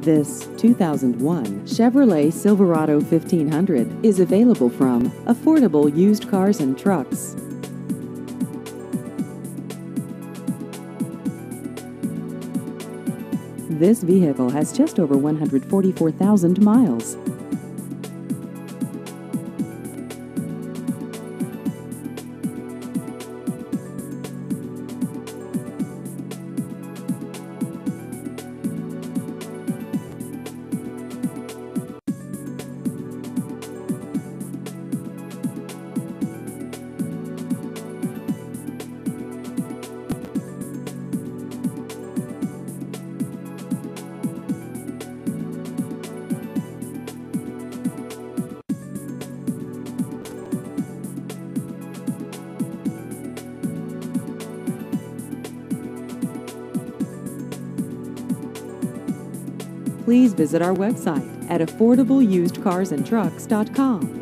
This 2001 Chevrolet Silverado 1500 is available from Affordable Used Cars and Trucks. This vehicle has just over 144,000 miles. Please visit our website at AffordableUsedCarsandTrucks.com.